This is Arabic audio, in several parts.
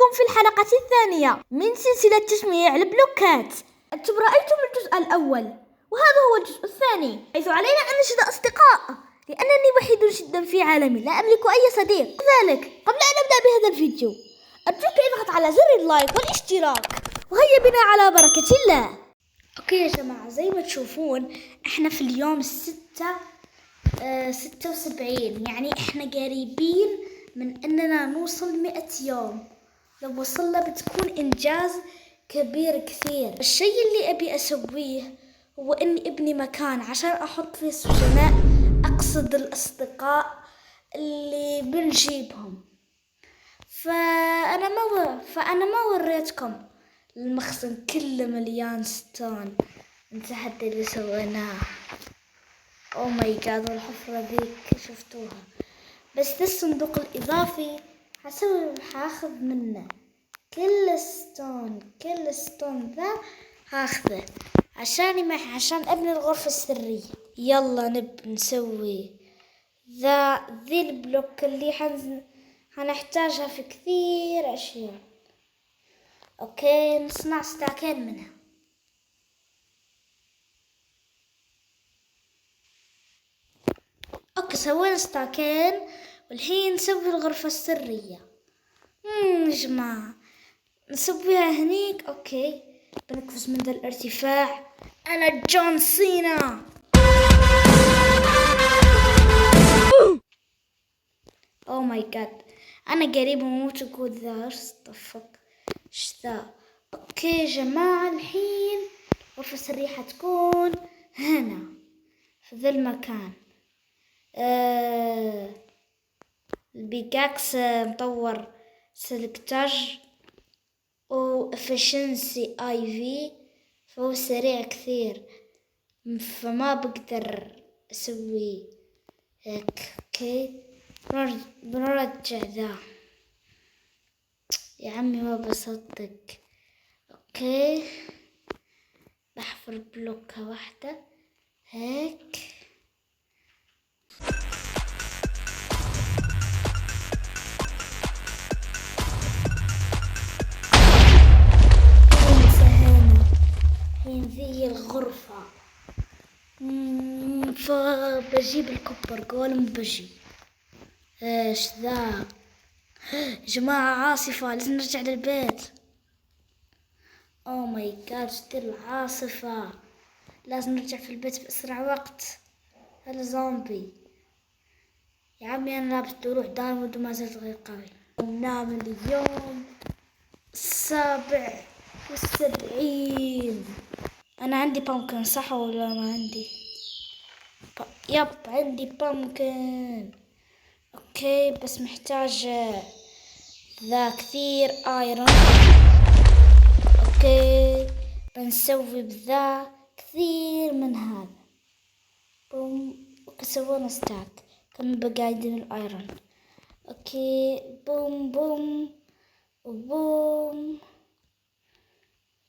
بكم في الحلقة الثانية من سلسلة تسميع البلوكات. أنتم رأيتم الجزء الأول وهذا هو الجزء الثاني، حيث علينا أن نجد أصدقاء لأنني وحيد جدا في عالمي، لا أملك أي صديق. لذلك قبل أن نبدأ بهذا الفيديو أرجوك اضغط على زر اللايك والاشتراك، وهيا بنا على بركة الله. أوكي يا جماعة، زي ما تشوفون احنا في اليوم 76، يعني احنا قريبين من اننا نوصل 100 يوم. لو وصلنا بتكون انجاز كبير كثير. الشيء اللي ابي اسويه هو اني ابني مكان عشان احط فيه سجناء، اقصد الاصدقاء اللي بنجيبهم. فانا ما وريتكم المخزن كله مليان ستون. انت حتى اللي سويناه، او ماي جاد، والحفرة ذيك شفتوها. بس ده الصندوق الاضافي حاخذ منه كل ستون ذا هاخذه عشان ابني الغرفة السرية. يلا نسوي ذي البلوك اللي هنحتاجها في كثير اشياء. اوكي، نصنع ستاكين منها. اوكي، سوينا ستاكين، والحين نسوي الغرفة السرية. يا جماعة نسويها هنيك. اوكي، بنقفز من ذا الارتفاع. انا جون سينا. او ماي جاد، انا قريب اموت. اقول ذا اصطفك ايش ذا. اوكي يا جماعة، الحين الغرفة السرية حتكون هنا في ذا المكان. البيكاكس مطور سلكتاج و efficiency IV، فهو سريع كثير، فما بقدر اسوي هيك. اوكي، بنرجع ذا. يا عمي ما بصدق. اوكي، بحفر بلوكة واحدة هيك. الحين ذي الغرفة، فبجيب الكوبر جولم. بجي ايش ذا جماعة؟ عاصفة، لازم نرجع للبيت. او ماي جاد، اشتري العاصفة، لازم نرجع في البيت بأسرع وقت. هذا زومبي. يا عمي انا لابس دروع دايموند وما زلت غير قوي. وننام اليوم 77. انا عندي بامكن صح ولا ما عندي؟ يب عندي بامكن. اوكي، بس محتاج ذا كثير ايرون. اوكي، بنسوي بذا كثير من هذا. بوم. اوكي، سوينا ستاك. كم بقى عندنا الايرون؟ اوكي، بوم بوم وبوم،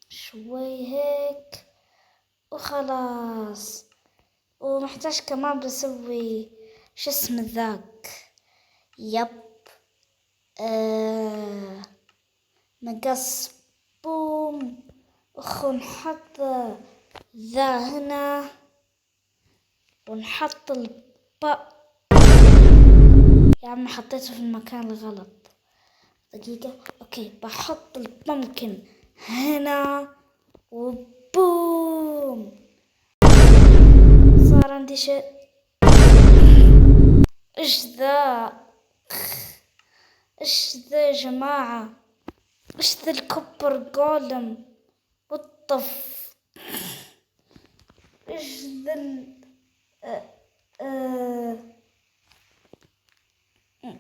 شوي هيك وخلاص. ومحتاج كمان بسوي شو اسمه ذاك. يب، مقص. بوم. نحط ذا هنا، ونحط يا عم حطيته في المكان الغلط. دقيقة. اوكي، بحط البمكن هنا وبوم، صار عندي شيء. ايش ذا يا جماعة؟ ايش ذا الكوبر جولم؟ والطف ايش ذا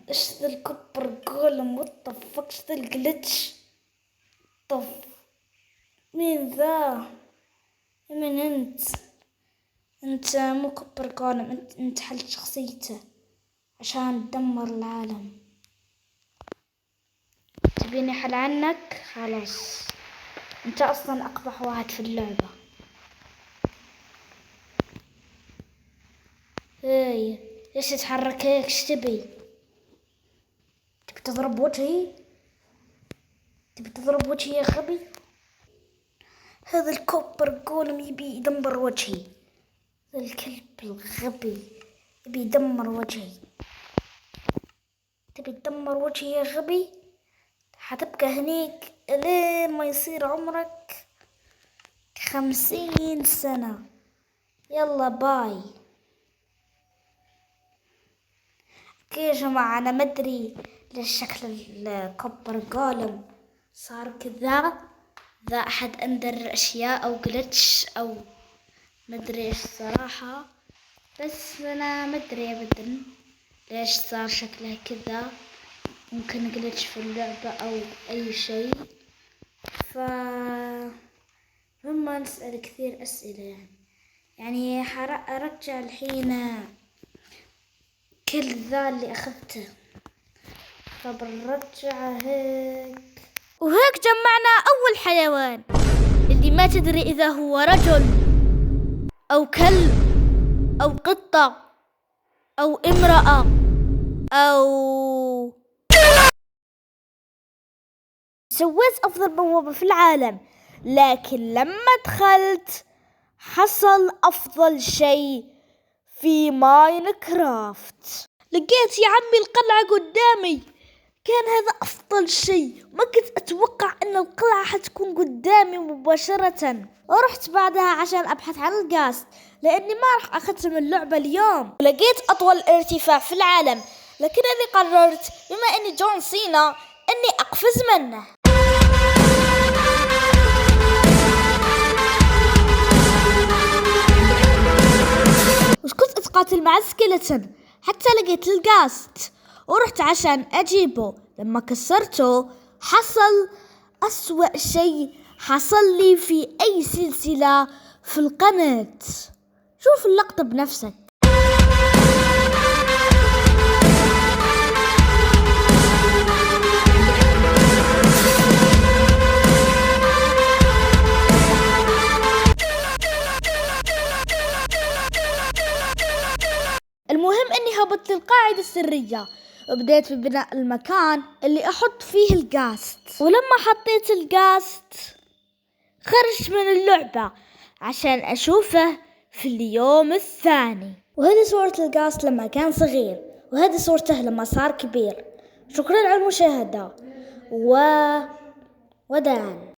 ايش ذا الكوبر جولم؟ والطف ايش ذا الجلتش؟ طف مين ذا؟ من انت مو كوبر جولم، انت حلت شخصيته عشان تدمر العالم. تبيني حل عنك؟ خلاص، انت اصلا اقبح واحد في اللعبة. ايه، ليش تتحرك هيك؟ ايش تبي؟ تضرب وجهي؟ تبي تضرب وجهي يا غبي؟ هذا الكوبر جولم يبي يدمر وجهي. هذا الكلب الغبي يبي يدمر وجهي. تبي تدمر وجهي يا غبي؟ حتبقى هنيك لين ما يصير عمرك 50 سنة. يلا باي. يا جماعة أنا مدري ليش شكل الكوبر جولم صار كذا. ذا أحد أندر أشياء أو جلتش أو مدري إيش صراحة، بس أنا مدري أبدا ليش صار شكله كذا. ممكن جلتش في اللعبة أو أي شيء. هم نسأل كثير أسئلة يعني أرجع الحين كل ذا اللي أخذته. فبنرجعه هيك. وهيك جمعنا أول حيوان اللي ما تدري إذا هو رجل أو كلب أو قطة أو امرأة أو سويت أفضل بوابة في العالم، لكن لما دخلت حصل أفضل شيء في ماينكرافت. لقيت يا عمي القلعة قدامي. كان هذا أفضل شيء. ما كنت أتوقع أن القلعة حتكون قدامي مباشرة. ورحت بعدها عشان أبحث عن الغاز لأني ما راح أختم اللعبة اليوم. لقيت أطول ارتفاع في العالم، لكنني قررت بما أني جون سينا أني أقفز منه. وش كنت أتقاتل مع سكيلتون حتى لقيت الغاست ورحت عشان أجيبه. لما كسرته حصل أسوأ شيء حصل لي في أي سلسلة في القناة. شوف اللقطة بنفسك. المهم اني هبطت للقاعدة السرية وبديت في بناء المكان اللي احط فيه الغاست. ولما حطيت الغاست خرج من اللعبة عشان اشوفه في اليوم الثاني. وهذه صورة الغاست لما كان صغير، وهذه صورته لما صار كبير. شكرا على المشاهدة وداعا.